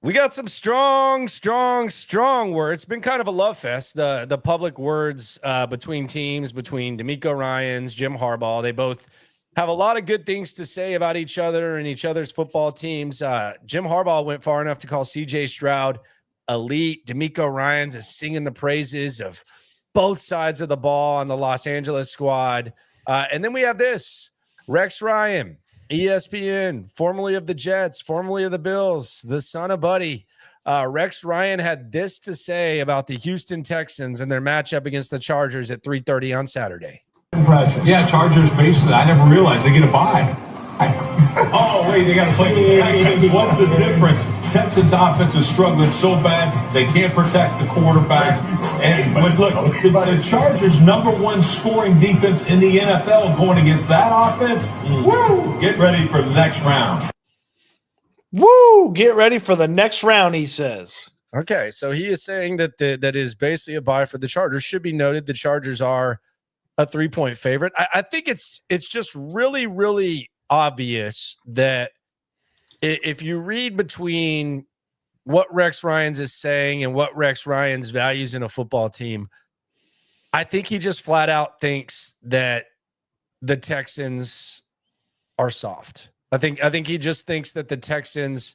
We got some strong words. It's been kind of a love fest. The public words between teams, between D'Amico Ryans, Jim Harbaugh. They both have a lot of good things to say about each other and each other's football teams. Jim Harbaugh went far enough to call C.J. Stroud elite. D'Amico Ryans is singing the praises of both sides of the ball on the Los Angeles squad. And then we have this, Rex Ryan, ESPN, formerly of the Jets, formerly of the Bills, the son of Buddy. Rex Ryan had this to say about the Houston Texans and their matchup against the Chargers at 3:30 on Saturday. Yeah, Chargers basically, I never realized they get a bye. Oh, wait, they got to play the Texans. What's the difference? Texans offense is struggling so bad, they can't protect the quarterback. But look, the Chargers' number one scoring defense in the NFL going against that offense. Woo! Get ready for the next round. Woo! Get ready for the next round, he says. Okay, so he is saying that that is basically a bye for the Chargers. Should be noted the Chargers are a 3-point favorite. I think it's just really, really obvious that if you read between what Rex Ryan's is saying and what Rex Ryan's values in a football team, I think he just flat out thinks that the Texans are soft. I think he just thinks that the Texans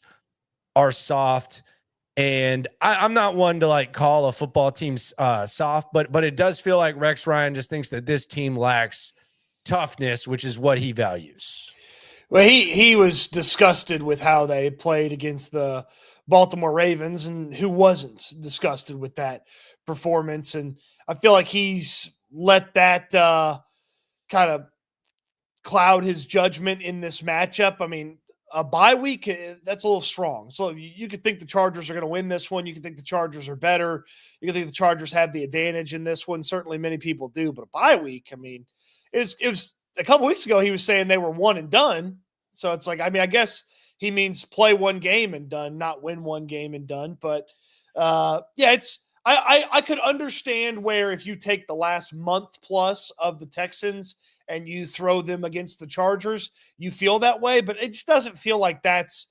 are soft. And I'm not one to like call a football team soft, but it does feel like Rex Ryan just thinks that this team lacks toughness, which is what he values. Well, he was disgusted with how they played against the Baltimore Ravens, and who wasn't disgusted with that performance. And I feel like he's let that kind of cloud his judgment in this matchup. I mean, a bye week, that's a little strong. So you could think the Chargers are going to win this one. You could think the Chargers are better. You could think the Chargers have the advantage in this one. Certainly many people do. But a bye week, I mean, it was a couple weeks ago he was saying they were one and done. So it's like, I mean, I guess he means play one game and done, not win one game and done. But yeah, I could understand where if you take the last month plus of the Texans and you throw them against the Chargers, you feel that way. But it just doesn't feel like that's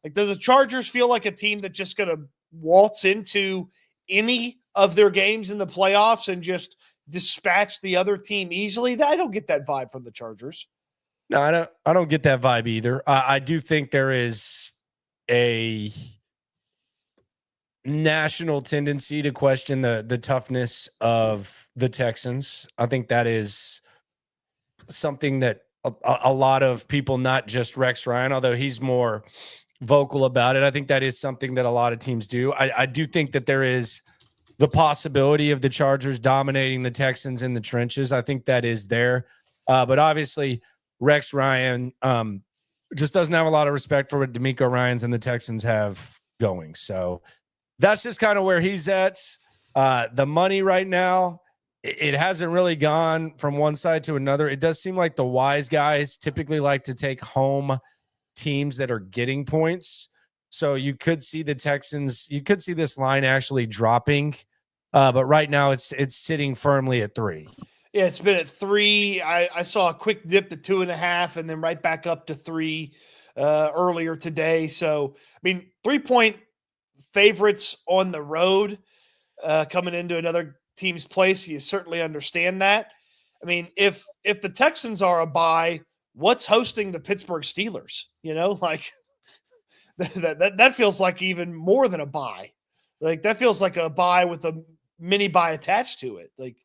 like the Chargers feel like a team that's just going to waltz into any of their games in the playoffs and just dispatch the other team easily. I don't get that vibe from the Chargers. No, I don't get that vibe either. I do think there is a national tendency to question the toughness of the Texans. I think that is something that a lot of people, not just Rex Ryan, although he's more vocal about it, I think that is something that a lot of teams do. I do think that there is the possibility of the Chargers dominating the Texans in the trenches. I think that is there. But obviously Rex Ryan just doesn't have a lot of respect for what D'Amico Ryans and the Texans have going. So that's just kind of where he's at. The money right now, it hasn't really gone from one side to another. It does seem like the wise guys typically like to take home teams that are getting points. So you could see the Texans, you could see this line actually dropping. But right now it's sitting firmly at 3. Yeah, it's been at 3. I saw a quick dip to 2.5 and then right back up to 3 earlier today. So, I mean, 3-point favorites on the road coming into another team's place. You certainly understand that. I mean, if the Texans are a bye, what's hosting the Pittsburgh Steelers? You know, like that feels like even more than a bye. Like that feels like a bye with a mini bye attached to it. Like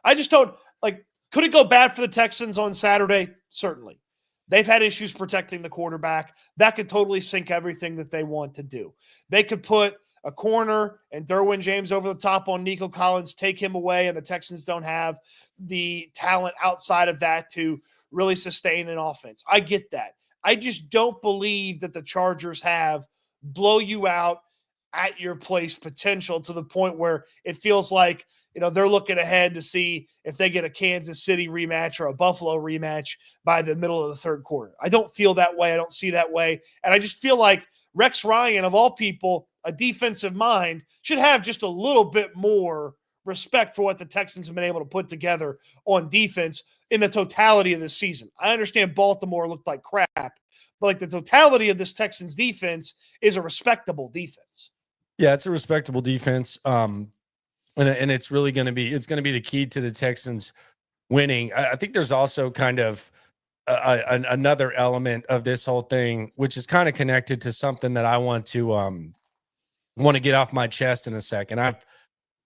I just don't like, could it go bad for the Texans on Saturday? Certainly. They've had issues protecting the quarterback. That could totally sink everything that they want to do. They could put a corner and Derwin James over the top on Nico Collins, take him away, and the Texans don't have the talent outside of that to really sustain an offense. I get that. I just don't believe that the Chargers have blow you out at your place potential to the point where it feels like, you know, they're looking ahead to see if they get a Kansas City rematch or a Buffalo rematch by the middle of the third quarter. I don't feel that way. I don't see that way. And I just feel like Rex Ryan, of all people, a defensive mind, should have just a little bit more respect for what the Texans have been able to put together on defense in the totality of this season. I understand Baltimore looked like crap, but like the totality of this Texans defense is a respectable defense. Yeah, it's a respectable defense. And it's really going to be the key to the Texans winning. I think there's also kind of another element of this whole thing, which is kind of connected to something that I want to get off my chest in a second.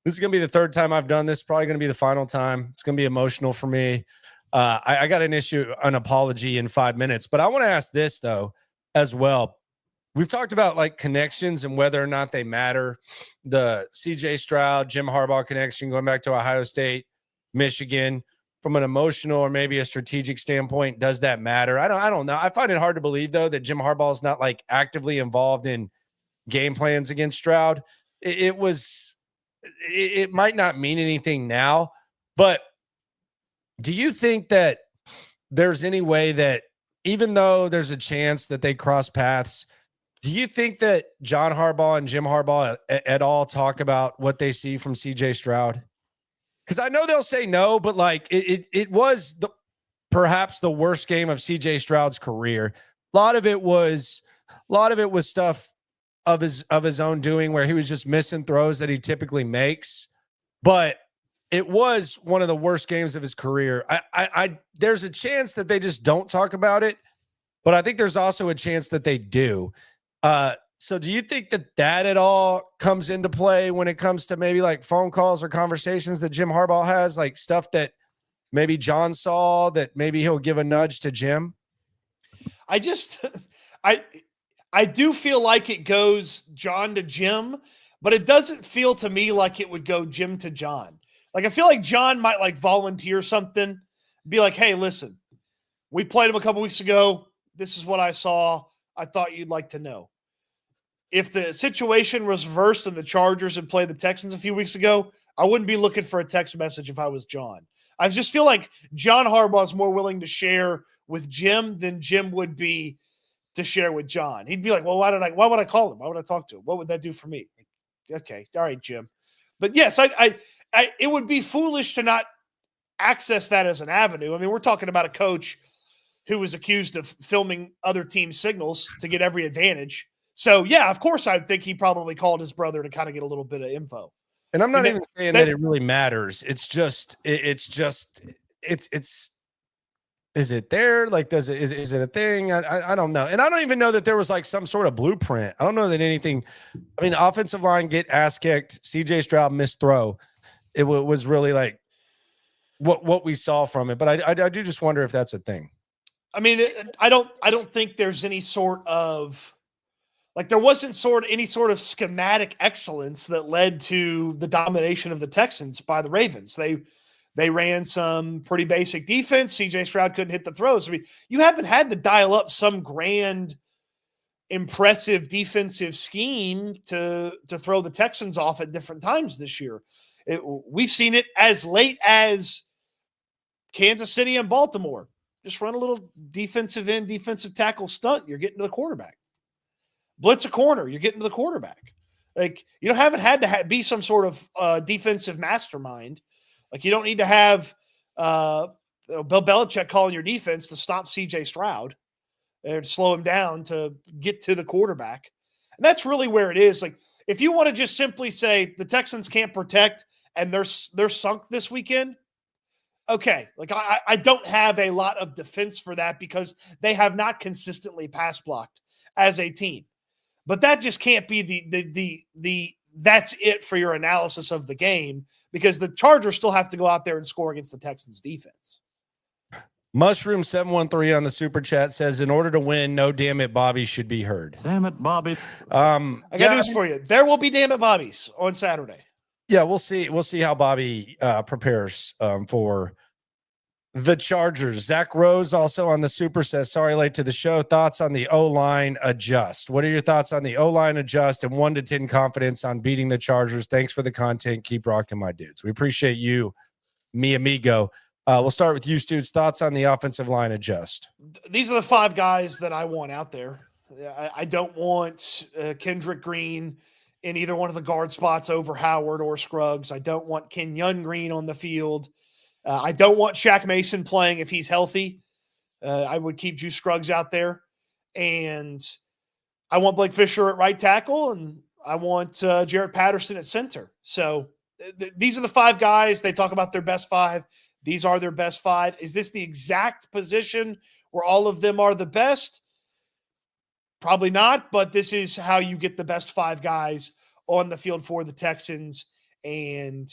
This is going to be the third time I've done this. Probably going to be the final time. It's going to be emotional for me. I got an apology in 5 minutes, but I want to ask this though as well. We've talked about like connections and whether or not they matter. The CJ Stroud, Jim Harbaugh connection going back to Ohio State, Michigan, from an emotional or maybe a strategic standpoint, does that matter? I don't know. I find it hard to believe though that Jim Harbaugh is not like actively involved in game plans against Stroud. It might not mean anything now, but do you think that there's any way that even though there's a chance that they cross paths, do you think that John Harbaugh and Jim Harbaugh at all talk about what they see from CJ Stroud? Because I know they'll say no, but like it was perhaps the worst game of CJ Stroud's career. A lot of it was stuff of his own doing where he was just missing throws that he typically makes. But it was one of the worst games of his career. There's a chance that they just don't talk about it, but I think there's also a chance that they do. So do you think that at all comes into play when it comes to maybe like phone calls or conversations that Jim Harbaugh has, like stuff that maybe John saw that maybe he'll give a nudge to Jim? I do feel like it goes John to Jim, but it doesn't feel to me like it would go Jim to John. Like, I feel like John might like volunteer something, be like, hey, listen, we played him a couple weeks ago. This is what I saw. I thought you'd like to know. If the situation was reversed and the Chargers had played the Texans a few weeks ago, I wouldn't be looking for a text message if I was John. I just feel like John Harbaugh is more willing to share with Jim than Jim would be to share with John. He'd be like, well, why would I call him? Why would I talk to him? What would that do for me? Okay. All right, Jim. But yes, it would be foolish to not access that as an avenue. I mean, we're talking about a coach who was accused of filming other team signals to get every advantage. So yeah, of course, I think he probably called his brother to kind of get a little bit of info. And I'm not even saying that it really matters. It's just, is it there? Like, is it a thing? I don't know. And I don't even know that there was like some sort of blueprint. I don't know that anything, I mean, offensive line get ass kicked, CJ Stroud missed throw. It was really like what we saw from it. But I do just wonder if that's a thing. I mean, I don't think there's any sort of, like, there wasn't any sort of schematic excellence that led to the domination of the Texans by the Ravens. They ran some pretty basic defense. CJ Stroud couldn't hit the throws. I mean, you haven't had to dial up some grand, impressive defensive scheme to throw the Texans off at different times this year. We've seen it as late as Kansas City and Baltimore. Just run a little defensive end, defensive tackle stunt. You're getting to the quarterback. Blitz a corner. You're getting to the quarterback. Like, you haven't had to be some sort of defensive mastermind. Like, you don't need to have Bill Belichick calling your defense to stop CJ Stroud or to slow him down to get to the quarterback. And that's really where it is. Like, if you want to just simply say the Texans can't protect and they're sunk this weekend, okay. Like, I don't have a lot of defense for that because they have not consistently pass blocked as a team. But that just can't be the that's it for your analysis of the game, because the Chargers still have to go out there and score against the Texans defense. Mushroom 713 on the super chat says, in order to win, no damn it Bobby should be heard. Damn it, Bobby. I got news for you. There will be damn it Bobbies on Saturday. Yeah, we'll see. We'll see how Bobby prepares for the Chargers. Zach Rose also on the super says, sorry, late to the show. Thoughts on the O-line adjust. What are your thoughts on the O-line adjust and 1 to 10 confidence on beating the Chargers? Thanks for the content. Keep rocking, my dudes. We appreciate you, mi amigo. We'll start with you, Stoots. Thoughts on the offensive line adjust. These are the 5 guys that I want out there. I don't want Kendrick Green in either one of the guard spots over Howard or Scruggs. I don't want Kenyon Green on the field. I don't want Shaq Mason playing if he's healthy. I would keep Juice Scruggs out there. And I want Blake Fisher at right tackle, and I want Jarrett Patterson at center. So these are the 5 guys. They talk about their best 5. These are their best 5. Is this the exact position where all of them are the best? Probably not, but this is how you get the best 5 guys on the field for the Texans. And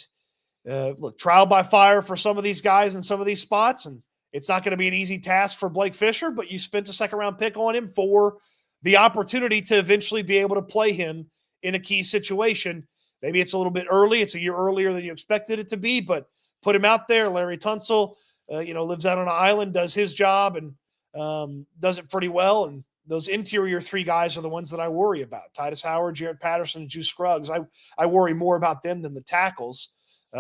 look, trial by fire for some of these guys in some of these spots. And it's not going to be an easy task for Blake Fisher, but you spent a second-round pick on him for the opportunity to eventually be able to play him in a key situation. Maybe it's a little bit early. It's a year earlier than you expected it to be, but put him out there. Larry Tunsil, lives out on an island, does his job, and does it pretty well. And those interior 3 guys are the ones that I worry about. Titus Howard, Jarrett Patterson, and Juice Scruggs. I worry more about them than the tackles,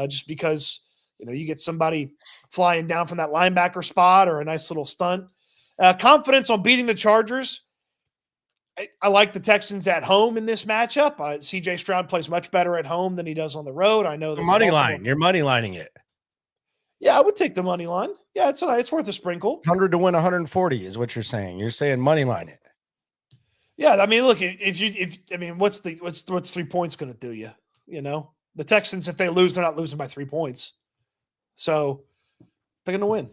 just because, you get somebody flying down from that linebacker spot or a nice little stunt. Confidence on beating the Chargers. I like the Texans at home in this matchup. CJ Stroud plays much better at home than he does on the road. I know the money line. You're money lining it. Yeah, I would take the money line. Yeah, it's worth a sprinkle. 100 to win 140 is what you're saying. You're saying money line it. Yeah, I mean, look, what's 3 points going to do you? The Texans, if they lose, they're not losing by 3 points. So they're going to win.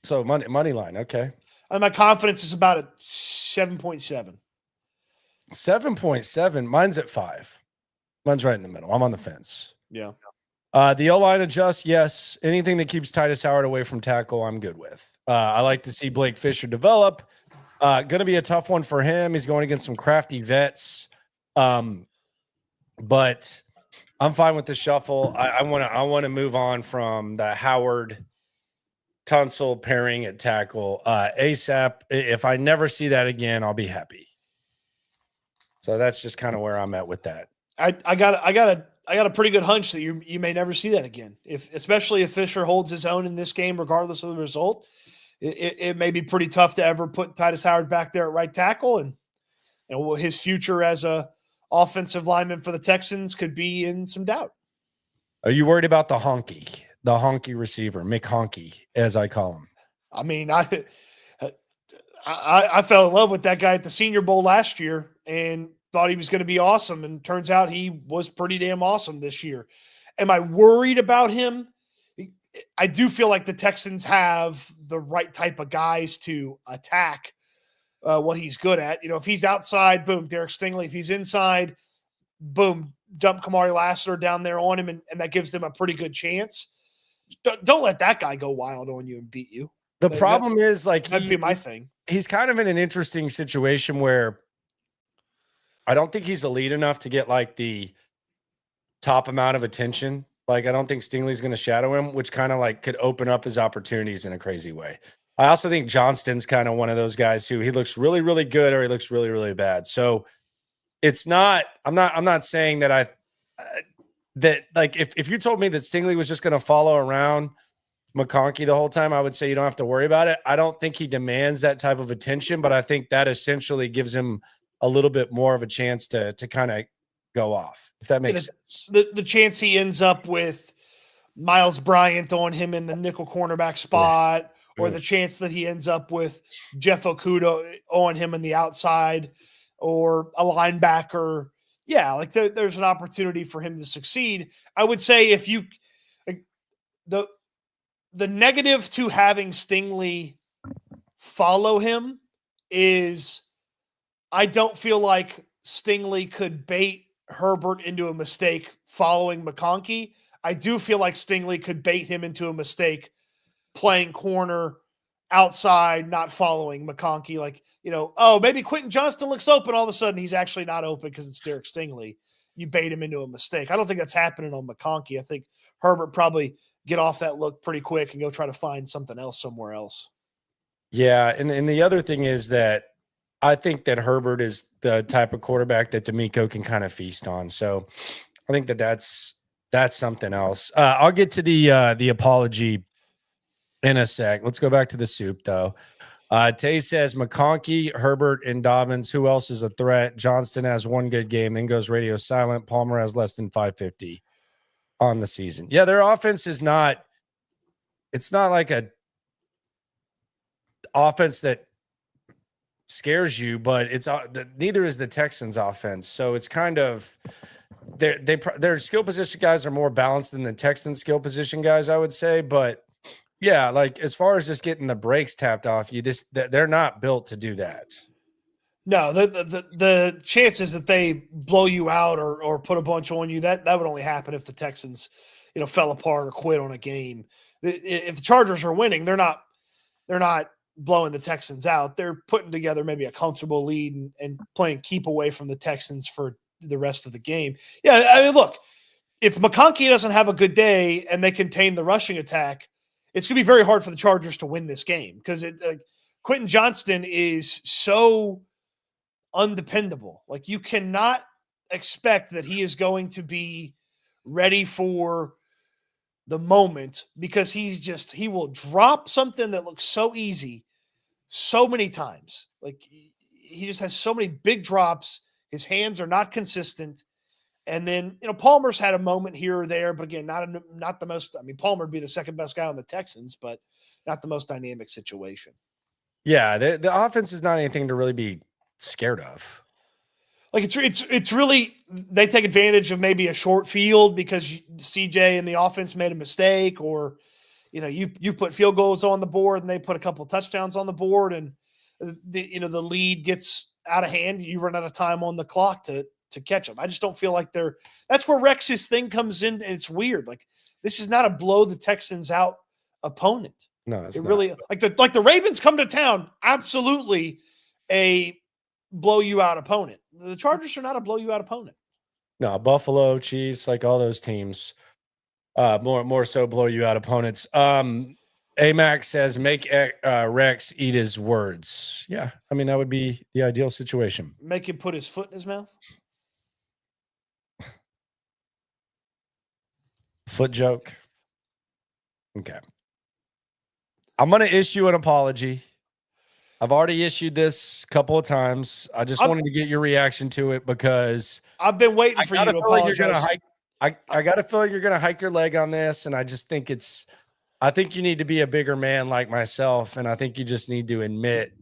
So money line, okay. And my confidence is about at 7.7. 7.7. Mine's at 5. Mine's right in the middle. I'm on the fence. Yeah. The O-line adjusts, yes. Anything that keeps Titus Howard away from tackle, I'm good with. I like to see Blake Fisher develop. Going to be a tough one for him. He's going against some crafty vets. But I'm fine with the shuffle. I want to move on from the Howard Tunsil pairing at tackle ASAP. If I never see that again, I'll be happy. So that's just kind of where I'm at with that. I got a pretty good hunch that you may never see that again. Especially if Fisher holds his own in this game, regardless of the result, it may be pretty tough to ever put Titus Howard back there at right tackle, and his future as a offensive lineman for the Texans could be in some doubt. Are you worried about the honky receiver, Mick Honky, as I call him? I mean, I fell in love with that guy at the Senior Bowl last year and thought he was going to be awesome, and turns out he was pretty damn awesome this year. Am I worried about him? I do feel like the Texans have the right type of guys to attack what he's good at. If he's outside, boom, Derek Stingley. If he's inside, boom, dump Kamari Lassiter down there on him, and that gives them a pretty good chance. Don't let that guy go wild on you and beat you. The problem is, that'd be my thing. He's kind of in an interesting situation where I don't think he's elite enough to get the top amount of attention. I don't think Stingley's going to shadow him, which kind of could open up his opportunities in a crazy way. I also think Johnston's kind of one of those guys who he looks really, really good or he looks really, really bad. So it's not, I'm not saying that if you told me that Stingley was just going to follow around McConkey the whole time, I would say you don't have to worry about it. I don't think he demands that type of attention, but I think that essentially gives him a little bit more of a chance to kind of go off, if that makes sense. The chance he ends up with Miles Bryant on him in the nickel cornerback spot, or the chance that he ends up with Jeff Okudah on him in the outside, or a linebacker. Yeah, there's an opportunity for him to succeed. I would say if you the negative to having Stingley follow him is I don't feel like Stingley could bait Herbert into a mistake following McConkey. I do feel like Stingley could bait him into a mistake playing corner outside, not following McConkey. Maybe Quentin Johnston looks open. All of a sudden, he's actually not open because it's Derek Stingley. You bait him into a mistake. I don't think that's happening on McConkey. I think Herbert probably get off that look pretty quick and go try to find something else somewhere else. Yeah, and the other thing is that I think that Herbert is the type of quarterback that D'Amico can kind of feast on. So I think that's something else. I'll get to the apology in a sec. Let's go back to the soup, though. Tay says McConkey, Herbert, and Dobbins. Who else is a threat? Johnston has one good game, then goes radio silent. Palmer has less than 550 on the season. Yeah, their offense is not – it's not like a offense that scares you, but neither is the Texans offense. So it's kind of their skill position guys are more balanced than the Texans skill position guys, I would say. But yeah, like as far as just getting the brakes tapped off you, they're not built to do that. No, the chances that they blow you out or put a bunch on you, that would only happen if the Texans, fell apart or quit on a game. If the Chargers are winning, they're not blowing the Texans out. They're putting together maybe a comfortable lead and playing keep away from the Texans for the rest of the game. Yeah, I mean, look, if McConkey doesn't have a good day and they contain the rushing attack, it's going to be very hard for the Chargers to win this game because Quentin Johnston is so undependable. Like, you cannot expect that he is going to be ready for the moment because he will drop something that looks so easy so many times. Like, he just has so many big drops. His hands are not consistent. And then, Palmer's had a moment here or there, but again, not the most. I mean, Palmer would be the second best guy on the Texans, but not the most dynamic situation. Yeah, the offense is not anything to really be scared of. Like, it's really, they take advantage of maybe a short field because CJ and the offense made a mistake, or you put field goals on the board and they put a couple of touchdowns on the board, and the lead gets out of hand. You run out of time on the clock to catch them. I just don't feel like that's where Rex's thing comes in, and it's weird. Like, this is not a blow the Texans out opponent. No, it's not. Really like the Ravens come to town, absolutely a blow you out opponent. The Chargers are not a blow you out opponent. No, Buffalo, Chiefs, like all those teams, more so blow you out opponents. AMAC says make Rex eat his words. Yeah, I mean that would be the ideal situation. Make him put his foot in his mouth. Foot joke. Okay. I'm going to issue an apology. I've already issued this a couple of times. I just wanted to get your reaction to it because I've been waiting for you to apologize. I got to feel like you're going to hike your leg on this, and I just think I think you need to be a bigger man like myself, and I think you just need to admit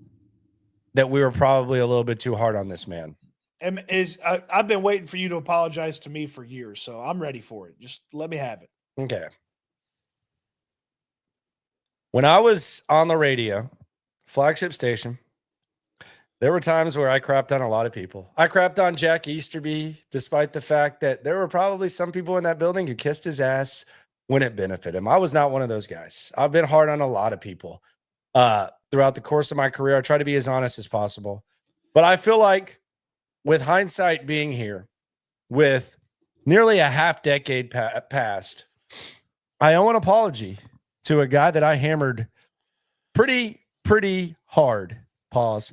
that we were probably a little bit too hard on this man. I've been waiting for you to apologize to me for years, so I'm ready for it. Just let me have it. Okay. When I was on the radio, flagship station, there were times where I crapped on a lot of people. I crapped on Jack Easterby, despite the fact that there were probably some people in that building who kissed his ass when it benefited him. I was not one of those guys. I've been hard on a lot of people throughout the course of my career. I try to be as honest as possible. But I feel like with hindsight being here, with nearly a half decade past, I owe an apology to a guy that I hammered pretty hard, pause,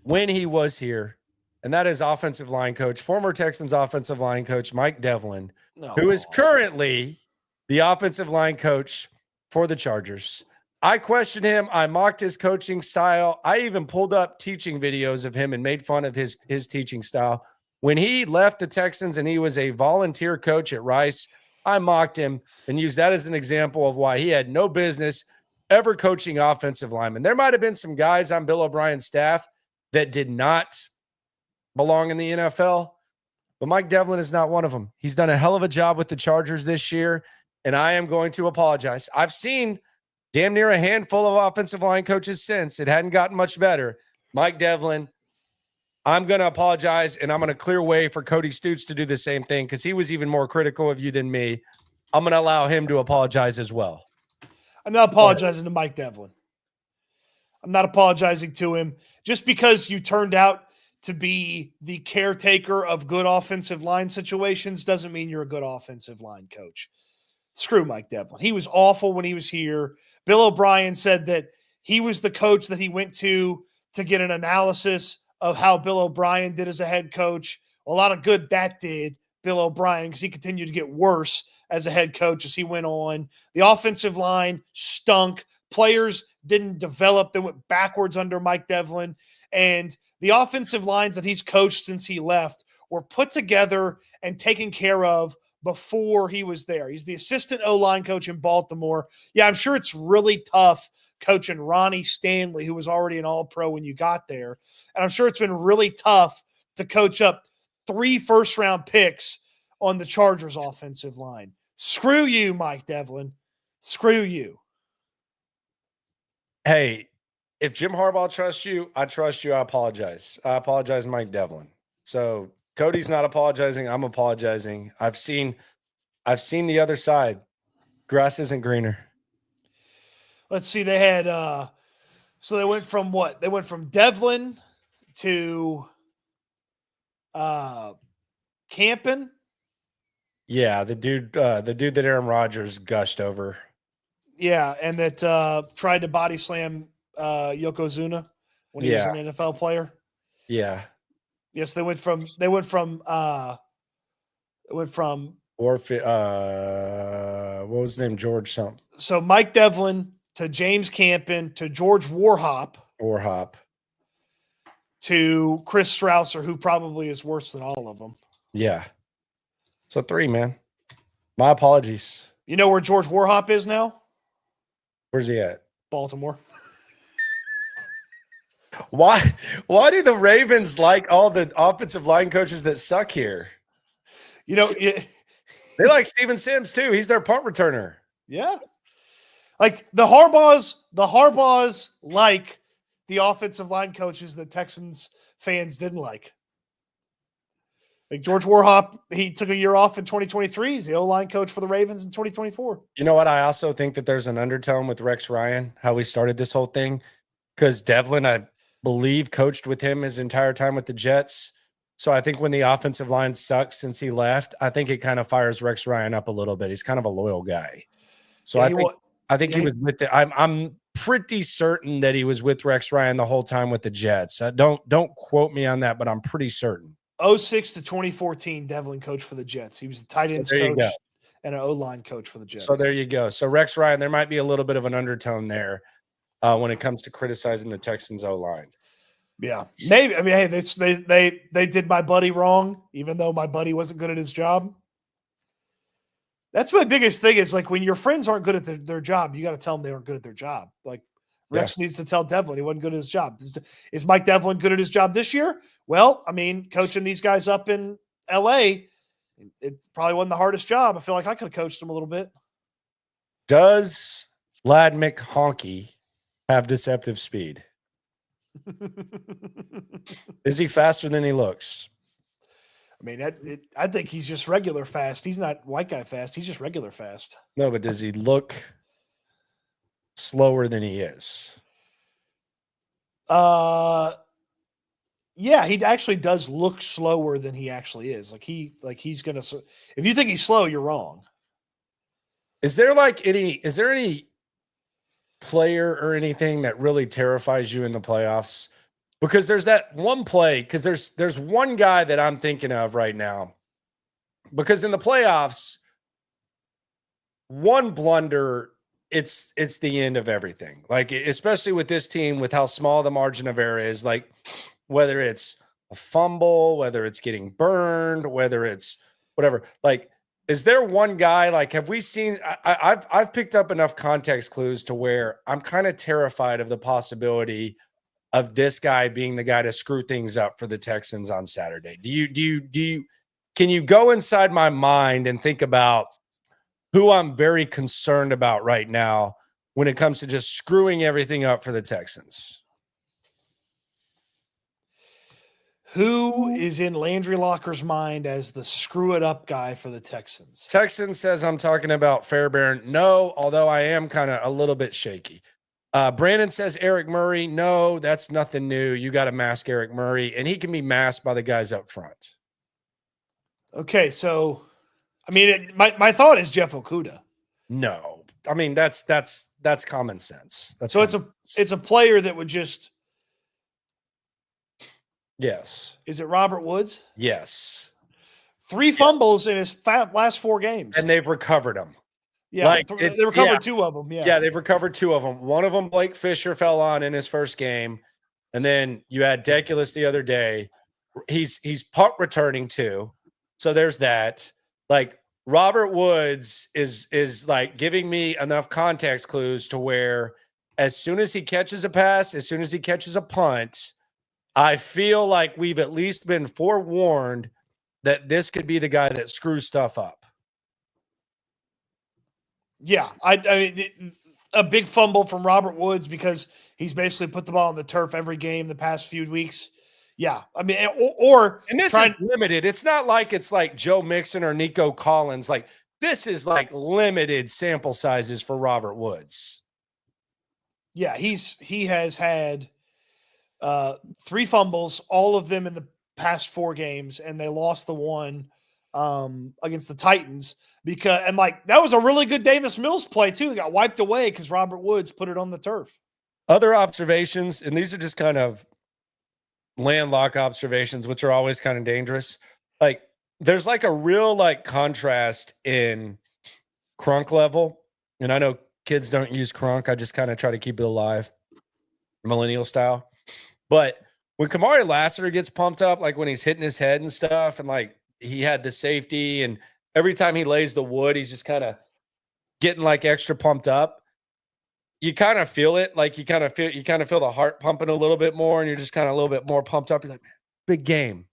when he was here. And that is offensive line coach, former Texans offensive line coach, Mike Develin, who is currently the offensive line coach for the Chargers. I questioned him. I mocked his coaching style. I even pulled up teaching videos of him and made fun of his teaching style. When he left the Texans and he was a volunteer coach at Rice, I mocked him and used that as an example of why he had no business ever coaching offensive linemen. There might have been some guys on Bill O'Brien's staff that did not belong in the NFL, but Mike Develin is not one of them. He's done a hell of a job with the Chargers this year, and I am going to apologize. I've seen damn near a handful of offensive line coaches since. It hadn't gotten much better. Mike Develin, I'm going to apologize, and I'm going to clear way for Cody Stoots to do the same thing because he was even more critical of you than me. I'm going to allow him to apologize as well. I'm not apologizing to Mike Develin. I'm not apologizing to him. Just because you turned out to be the caretaker of good offensive line situations doesn't mean you're a good offensive line coach. Screw Mike Develin. He was awful when he was here. Bill O'Brien said that he was the coach that he went to get an analysis of how Bill O'Brien did as a head coach. A lot of good that did Bill O'Brien because he continued to get worse as a head coach as he went on. The offensive line stunk. Players didn't develop. They went backwards under Mike Develin. And the offensive lines that he's coached since he left were put together and taken care of before he was there. He's the assistant O-line coach in Baltimore. Yeah, I'm sure it's really tough coaching Ronnie Stanley, who was already an all-pro when you got there. And I'm sure it's been really tough to coach up 3 first-round picks on the Chargers offensive line. Screw you, Mike Develin. Screw you. Hey, if Jim Harbaugh trusts you, I trust you. I apologize. I apologize, Mike Develin. So Cody's not apologizing. I'm apologizing. I've seen the other side. Grass isn't greener. Let's see. They had so they went from what? They went from Develin to Campen. Yeah, the dude that Aaron Rodgers gushed over. Yeah, and that tried to body slam Yokozuna when he was an NFL player. Yeah. Yes, they went from Or what was his name? George something. So Mike Develin to James Campen to George Warhop to Chris Strausser, who probably is worse than all of them. Yeah. So 3, man. My apologies. You know where George Warhop is now? Where's he at? Baltimore. Why do the Ravens like all the offensive line coaches that suck here? You know, they like Steven Sims too. He's their punt returner. Yeah. Like the Harbaughs like the offensive line coaches that Texans fans didn't like. Like George Warhop, he took a year off in 2023. He's the O-line coach for the Ravens in 2024. You know what? I also think that there's an undertone with Rex Ryan, how we started this whole thing, because Develin, I believe, coached with him his entire time with the Jets. So I think when the offensive line sucks since he left, I think it kind of fires Rex Ryan up a little bit. He's kind of a loyal guy. So yeah, I think he was with the. I'm pretty certain that he was with Rex Ryan the whole time with the Jets. Don't quote me on that, but I'm pretty certain. 2006 to 2014, Develin coached for the Jets. He was the tight ends coach and an O-line coach for the Jets. So there you go. So Rex Ryan, there might be a little bit of an undertone there when it comes to criticizing the Texans O-line. Yeah, maybe. I mean, hey, they did my buddy wrong, even though my buddy wasn't good at his job. That's my biggest thing is like when your friends aren't good at their job, you got to tell them they aren't good at their job. Like Rex needs to tell Develin he wasn't good at his job. Is Mike Develin good at his job this year? Well, I mean, coaching these guys up in L.A., it probably wasn't the hardest job. I feel like I could have coached them a little bit. Does Lad McHonky have deceptive speed? Is he faster than he looks? I mean, I think he's just regular fast. He's not white guy fast. He's just regular fast. No, but does he look slower than he is? Yeah, he actually does look slower than he actually is. He's gonna. If you think he's slow, you're wrong. Is there any player or anything that really terrifies you in the playoffs? Because there's that one play. Because there's one guy that I'm thinking of right now. Because in the playoffs, one blunder, it's the end of everything. Like, especially with this team, with how small the margin of error is. Like, whether it's a fumble, whether it's getting burned, whether it's whatever. Like, is there one guy? Like, have we seen? I've picked up enough context clues to where I'm kind of terrified of the possibility of this guy being the guy to screw things up for the Texans on Saturday. Can you go inside my mind and think about who I'm very concerned about right now when it comes to just screwing everything up for the Texans? Who is in Landry Locker's mind as the screw it up guy for the Texans? Texans says I'm talking about Fairbairn. No, although I am kind of a little bit shaky. Brandon says Eric Murray. No, that's nothing new. You got to mask Eric Murray, and he can be masked by the guys up front. Okay, so I mean, my thought is Jeff Okudah. No, I mean that's common sense. It's a player that would just. Yes. Is it Robert Woods? Yes. 3 fumbles in his last 4 games, and they've recovered them. Yeah, they recovered 2 of them. Yeah, they've recovered 2 of them. One of them, Blake Fisher, fell on in his first game, and then you had Deculus the other day. He's punt returning too, so there's that. Like Robert Woods is like giving me enough context clues to where as soon as he catches a pass, as soon as he catches a punt, I feel like we've at least been forewarned that this could be the guy that screws stuff up. Yeah, I mean, a big fumble from Robert Woods because he's basically put the ball on the turf every game the past few weeks. Yeah, I mean, and this is limited. It's not like it's like Joe Mixon or Nico Collins. Like this is like limited sample sizes for Robert Woods. Yeah, he has had 3 fumbles, all of them in the past 4 games, and they lost the one against the Titans and like that was a really good Davis Mills play too. They got wiped away because Robert Woods put it on the turf. Other observations, and these are just kind of landlock observations, which are always kind of dangerous. Like there's like a real like contrast in crunk level. And I know kids don't use crunk. I just kind of try to keep it alive, millennial style. But when Kamari Lassiter gets pumped up, like when he's hitting his head and stuff, and like he had the safety, and every time he lays the wood, he's just kind of getting like extra pumped up. You kind of feel it, like you kind of feel the heart pumping a little bit more, and you're just kind of a little bit more pumped up. You're like, man, big game.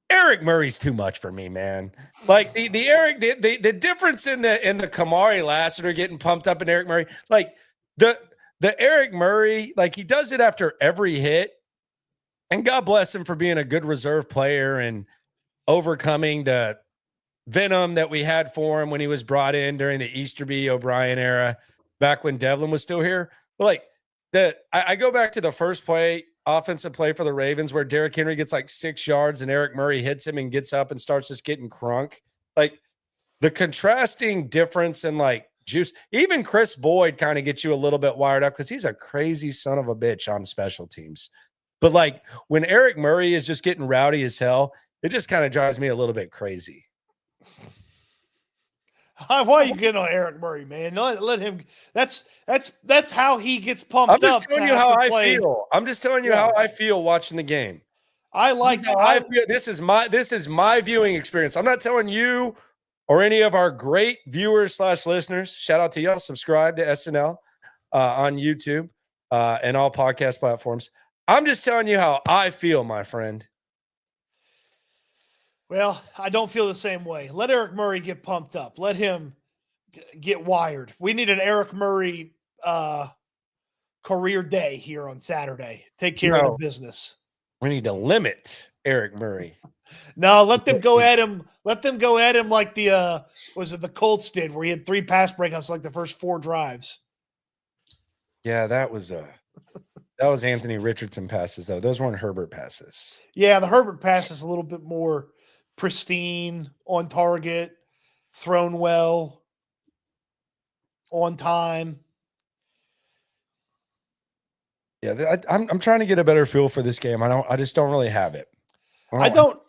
Eric Murray's too much for me, man. Like the difference in the Kamari Lassiter getting pumped up and Eric Murray, like the Eric Murray, like he does it after every hit, and God bless him for being a good reserve player and overcoming the venom that we had for him when he was brought in during the Easterby O'Brien era. Back when Develin was still here. But like I go back to the first offensive play for the Ravens where Derrick Henry gets like 6 yards and Eric Murray hits him and gets up and starts just getting crunk. Like the contrasting difference in like juice, even Chris Boyd kind of gets you a little bit wired up because he's a crazy son of a bitch on special teams. But like when Eric Murray is just getting rowdy as hell, it just kind of drives me a little bit crazy. Why are you getting on Eric Murray, man? Let him. That's how he gets pumped up. I'm just telling you how I feel. I'm just telling you how I feel watching the game. I like how I feel. This is my viewing experience. I'm not telling you or any of our great viewers / listeners. Shout out to y'all. Subscribe to SNL on YouTube and all podcast platforms. I'm just telling you how I feel, my friend. Well, I don't feel the same way. Let Eric Murray get pumped up. Let him get wired. We need an Eric Murray career day here on Saturday. Take care of the business. We need to limit Eric Murray. No, let them go at him. Let them go at him like the Colts did, where he had 3 pass breakups like the first 4 drives. Yeah, that was Anthony Richardson passes though. Those weren't Herbert passes. Yeah, the Herbert pass is a little bit more pristine, on target, thrown well, on time. Yeah, I'm trying to get a better feel for this game. I just don't really have it. I don't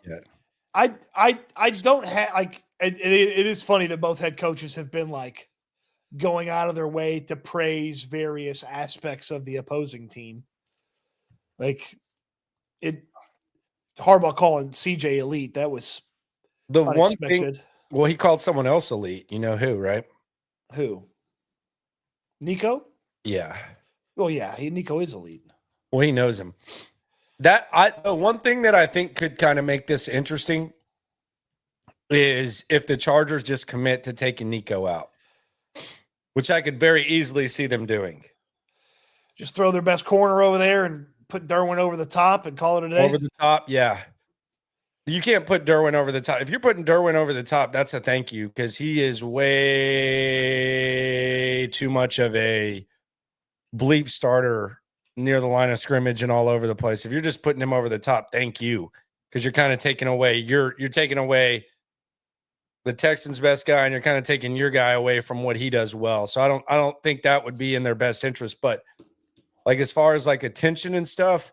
have like it is funny that both head coaches have been like going out of their way to praise various aspects of the opposing team. Like Harbaugh calling CJ elite, that was the unexpected. One thing. Well, he called someone else elite. You know who, right? Who? Nico? Yeah. Well, yeah, Nico is elite. Well, he knows him. The one thing that I think could kind of make this interesting is if the Chargers just commit to taking Nico out, which I could very easily see them doing. Just throw their best corner over there and put Derwin over the top and call it a day? Over the top, yeah. You can't put Derwin over the top. If you're putting Derwin over the top, that's a thank you because he is way too much of a bleep starter near the line of scrimmage and all over the place. If you're just putting him over the top, thank you, because you're kind of taking away you're taking away the Texans' best guy, and you're kind of taking your guy away from what he does well. So I don't think that would be in their best interest. But like as far as like attention and stuff,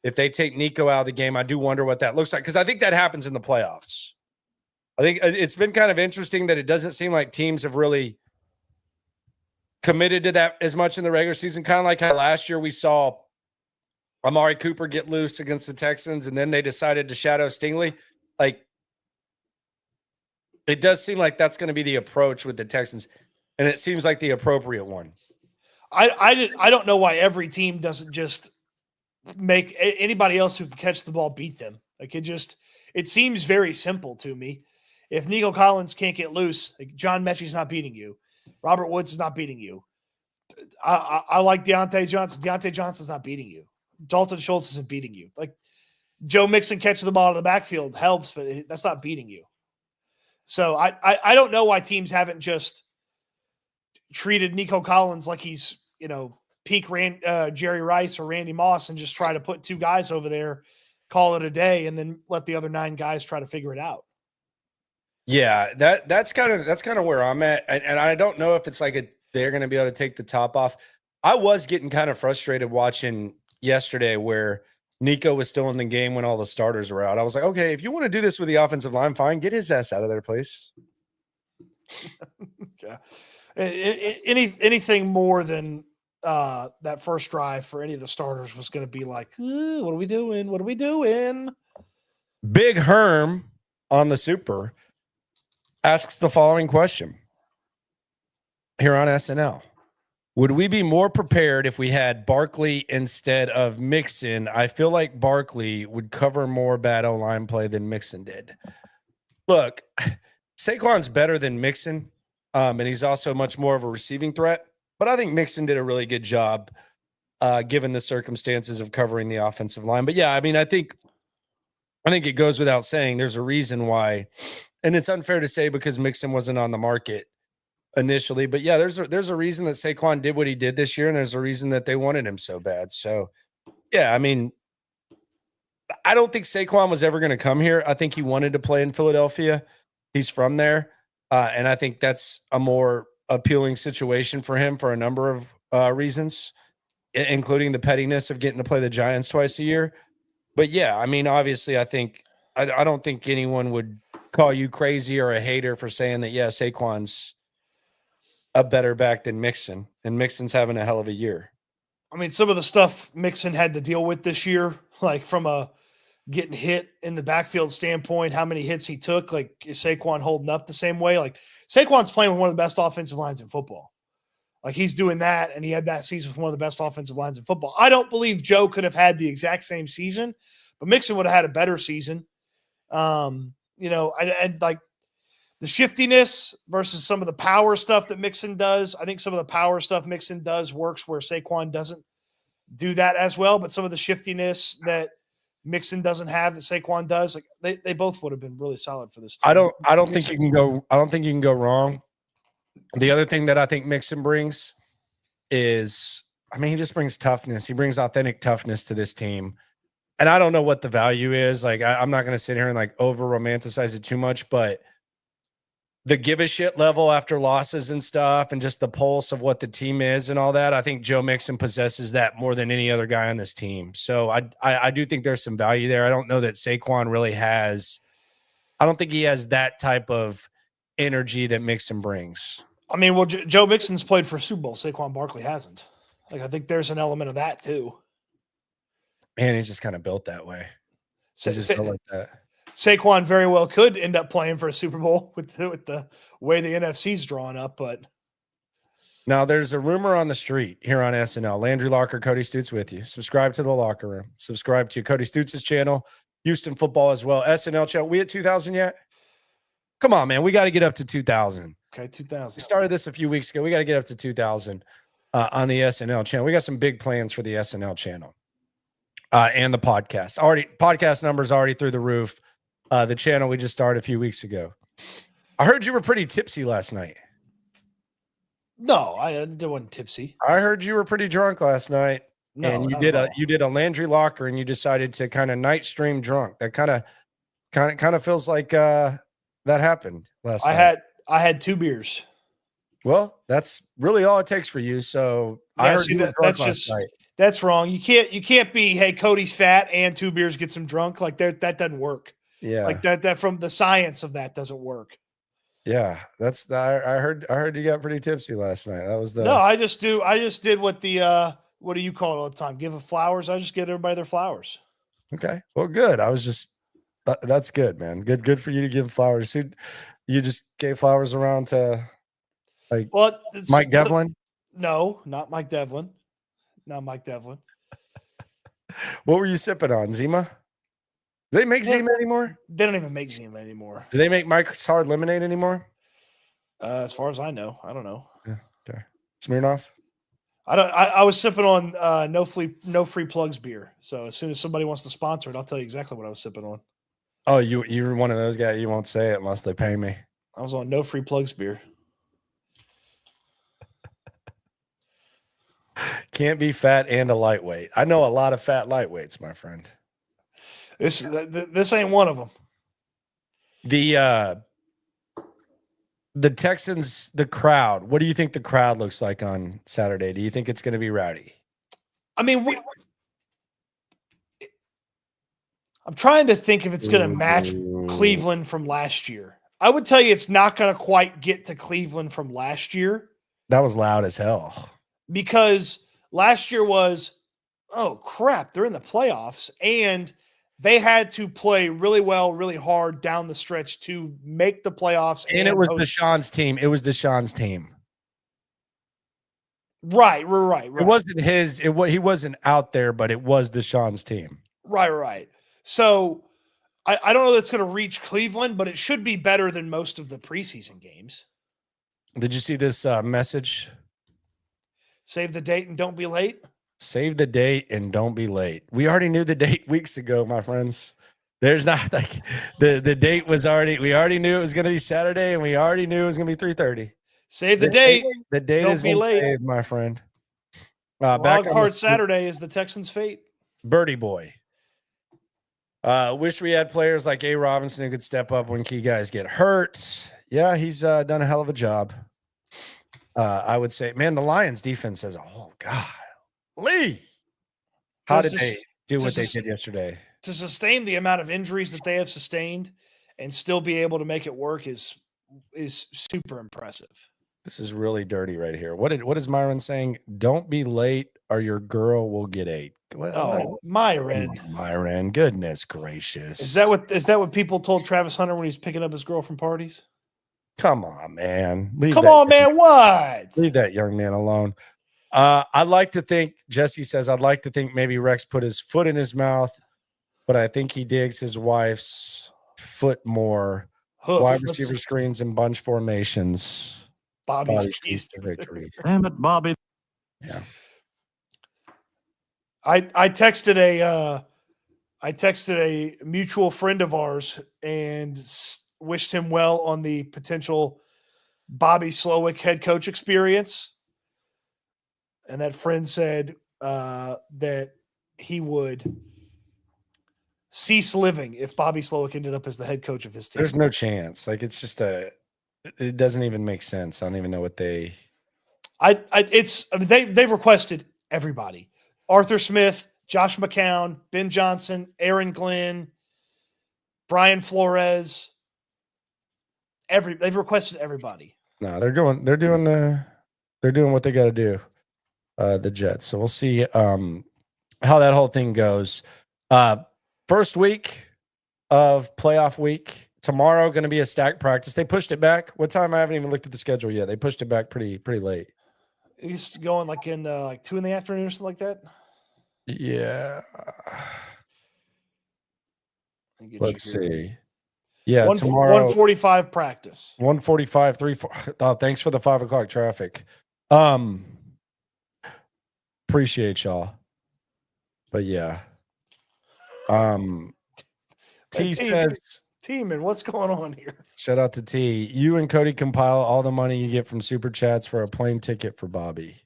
if they take Nico out of the game, I do wonder what that looks like because I think that happens in the playoffs. I think it's been kind of interesting that it doesn't seem like teams have really committed to that as much in the regular season, kind of like how last year we saw Amari Cooper get loose against the Texans, and then they decided to shadow Stingley. Like, It does seem like that's going to be the approach with the Texans, and it seems like the appropriate one. I don't know why every team doesn't just make anybody else who can catch the ball beat them. Like it seems very simple to me. If Nico Collins can't get loose, like John Mechie's not beating you. Robert Woods is not beating you. I like Deontay Johnson. Deontay Johnson's not beating you. Dalton Schultz isn't beating you. Like Joe Mixon catching the ball in the backfield helps, but that's not beating you. So I don't know why teams haven't just treated Nico Collins like he's, peak Jerry Rice or Randy Moss and just try to put two guys over there, call it a day, and then let the other 9 guys try to figure it out. Yeah, that's kind of where I'm at, and I don't know if it's like they're going to be able to take the top off. I was getting kind of frustrated watching yesterday where Nico was still in the game when all the starters were out. I was like, okay, if you want to do this with the offensive line, fine, get his ass out of there, please. Yeah. Anything more than that first drive for any of the starters was going to be like, what are we doing? What are we doing? Big Herm on the Super asks the following question here on SNL. Would we be more prepared if we had Barkley instead of Mixon? I feel like Barkley would cover more bad O-line play than Mixon did. Look, Saquon's better than Mixon, and he's also much more of a receiving threat. But I think Mixon did a really good job given the circumstances of covering the offensive line. But yeah, I mean, I think it goes without saying there's a reason why, and it's unfair to say because Mixon wasn't on the market initially. But yeah, there's a reason that Saquon did what he did this year, and there's a reason that they wanted him so bad. So yeah, I mean, I don't think Saquon was ever going to come here. I think he wanted to play in Philadelphia. He's from there. And I think that's a more appealing situation for him for a number of reasons, including the pettiness of getting to play the Giants twice a year. But yeah, I mean, obviously, I don't think anyone would call you crazy or a hater for saying that, yeah, Saquon's a better back than Mixon, and Mixon's having a hell of a year. I mean, some of the stuff Mixon had to deal with this year, like from a getting hit in the backfield standpoint, how many hits he took, like is Saquon holding up the same way? Like Saquon's playing with one of the best offensive lines in football. Like he's doing that, and he had that season with one of the best offensive lines in football. I don't believe Joe could have had the exact same season, but Mixon would have had a better season. I like the shiftiness versus some of the power stuff that Mixon does. I think some of the power stuff Mixon does works where Saquon doesn't do that as well, but some of the shiftiness that Mixon doesn't have that Saquon does, like they both would have been really solid for this team. I don't think you can go wrong. The other thing that I think Mixon brings is, I mean, he just brings toughness. He brings authentic toughness to this team. And I don't know what the value is. Like, I'm not going to sit here and like over romanticize it too much, but the give a shit level after losses and stuff, and just the pulse of what the team is and all that, I think Joe Mixon possesses that more than any other guy on this team. So I do think there's some value there. I don't know that Saquon really has. I don't think he has that type of energy that Mixon brings. I mean, well, Joe Mixon's played for Super Bowl. Saquon Barkley hasn't. Like, I think there's an element of that too. Man, he's just kind of built that way. He's just built like that. Saquon very well could end up playing for a Super Bowl with the way the NFC's drawn up, but now there's a rumor on the street here on SNL. Landry Locker, Cody Stoots with you. Subscribe to the Locker Room. Subscribe to Cody Stoots' channel, Houston Football as well. SNL channel. We at 2,000 yet? Come on, man. We got to get up to 2,000. Okay, 2,000. We started this a few weeks ago. We got to get up to 2,000 on the SNL channel. We got some big plans for the SNL channel and the podcast. Podcast numbers already through the roof. The channel we just started a few weeks ago. I heard you were pretty tipsy last night. No, I wasn't tipsy. I heard you were pretty drunk last night. No, and you did a Landry Locker, and you decided to kind of night stream drunk. That kind of feels like that happened last night. I had 2 beers. Well, that's really all it takes for you. So yeah, I heard you were drunk last night. That's wrong. You can't be, hey, Cody's fat and 2 beers gets him drunk. Like that doesn't work. Yeah. Like that from the science of that doesn't work. Yeah. I heard you got pretty tipsy last night. That was No, I just did what the what do you call it all the time? Give them flowers. I just give everybody their flowers. Okay. Well, good. I was just that's good, man. Good for you to give flowers. You just gave flowers around to Well, Mike Devlin. No, not Mike Devlin. Not Mike Devlin. What were you sipping on, Zima? Do they make Zima anymore? They don't even make Zima anymore. Do they make Mike's Hard Lemonade anymore? As far as I know, I don't know. Yeah. Okay. Smirnoff. I was sipping on no free plugs beer. So as soon as somebody wants to sponsor it, I'll tell you exactly what I was sipping on. Oh, you're one of those guys. You won't say it unless they pay me. I was on no free plugs beer. Can't be fat and a lightweight. I know a lot of fat lightweights, my friend. This ain't one of them. The Texans, the crowd. What do you think the crowd looks like on Saturday? Do you think it's going to be rowdy? I mean, I'm trying to think if it's going to match Cleveland from last year. I would tell you it's not going to quite get to Cleveland from last year. That was loud as hell. Because last year was, oh, crap, they're in the playoffs, and they had to play really well, really hard down the stretch to make the playoffs. And it was Deshaun's team. It was Deshaun's team. Right. It wasn't his. He wasn't out there, but it was Deshaun's team. Right. So I don't know that's going to reach Cleveland, but it should be better than most of the preseason games. Did you see this message? Save the date and don't be late. Save the date and don't be late. We already knew the date weeks ago, my friends. There's not like the date was already. We already knew it was going to be Saturday, and we already knew it was going to be 3:30. Save the date. The date don't is be late, saved, my friend. Wild card Saturday is the Texans' fate. Birdie boy. Wish we had players like A. Robinson who could step up when key guys get hurt. Yeah, he's done a hell of a job. I would say, man, the Lions defense says, oh, God. Lee. How did they do what they did yesterday? To sustain the amount of injuries that they have sustained and still be able to make it work is super impressive. This is really dirty right here. What is Myron saying? Don't be late or your girl will get ate. Well, Myron. Myron, goodness gracious. Is that what people told Travis Hunter when he's picking up his girl from parties? Come on, man. What? Leave that young man alone. I'd like to think, Jesse says, I'd like to think maybe Rex put his foot in his mouth, but I think he digs his wife's foot more. Wide receiver screens and bunch formations. Bobby's keys to victory. Damn it, Bobby. Yeah. I texted a mutual friend of ours and wished him well on the potential Bobby Slowick head coach experience. And that friend said that he would cease living if Bobby Slowick ended up as the head coach of his team. There's no chance. Like, it's just it doesn't even make sense. I don't even know what they. They've requested everybody: Arthur Smith, Josh McCown, Ben Johnson, Aaron Glenn, Brian Flores. They've requested everybody. No, they're doing what they got to do. The Jets. So we'll see how that whole thing goes. First week of playoff week. Tomorrow going to be a stacked practice. They pushed it back. What time? I haven't even looked at the schedule yet. They pushed it back pretty late. He's going like in 2 in the afternoon or something like that. Yeah. Let's see. Yeah, 1:45 practice. 1:45, 3:4. Oh, thanks for the 5 o'clock traffic. Appreciate y'all. But yeah. T says, T-Man, what's going on here? Shout out to T. You and Cody compile all the money you get from super chats for a plane ticket for Bobby.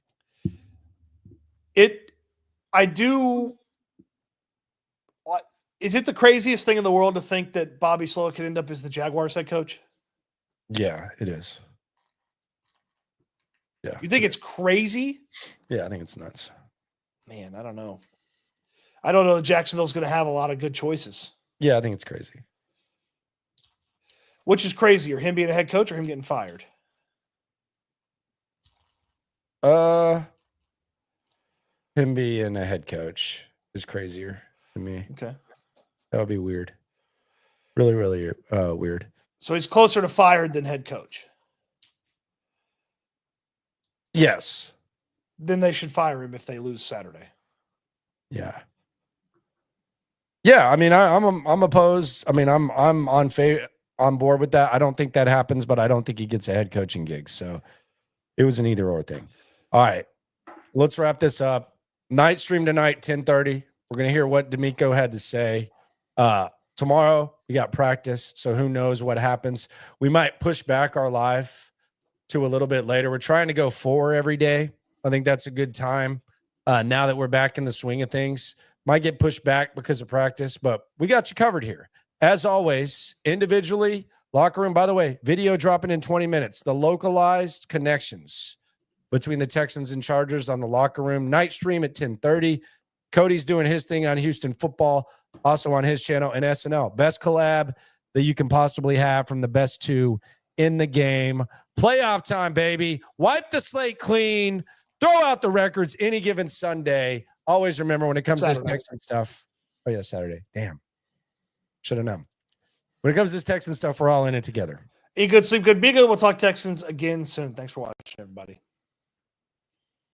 I do. Is it the craziest thing in the world to think that Bobby Slowick could end up as the Jaguars head coach? Yeah, it is. Yeah. You think it's crazy? Yeah, I think it's nuts. Man, I don't know. I don't know that Jacksonville's going to have a lot of good choices. Yeah, I think it's crazy. Which is crazier, him being a head coach or him getting fired? Him being a head coach is crazier to me. Okay. That would be weird. Really, really weird. So he's closer to fired than head coach. Yes. Then they should fire him if they lose Saturday. Yeah. Yeah, I mean, I'm opposed. I mean, I'm on board with that. I don't think that happens, but I don't think he gets a head coaching gig. So it was an either or thing. All right, let's wrap this up. Night stream tonight, 10:30. We're gonna hear what D'Amico had to say. Tomorrow we got practice, so who knows what happens. We might push back our live to a little bit later. We're trying to go 4 every day. I think that's a good time. Now that we're back in the swing of things. Might get pushed back because of practice, but we got you covered here. As always, individually, locker room, by the way, video dropping in 20 minutes. The localized connections between the Texans and Chargers on the locker room. Night stream at 10:30. Cody's doing his thing on Houston football, also on his channel and SNL. Best collab that you can possibly have from the best 2 in the game. Playoff time, baby. Wipe the slate clean. Throw out the records any given Sunday. Always remember when it comes to this Texan stuff. Oh, yeah, Saturday. Damn. Should have known. When it comes to this Texan stuff, we're all in it together. Eat good, sleep good, be good. We'll talk Texans again soon. Thanks for watching, everybody.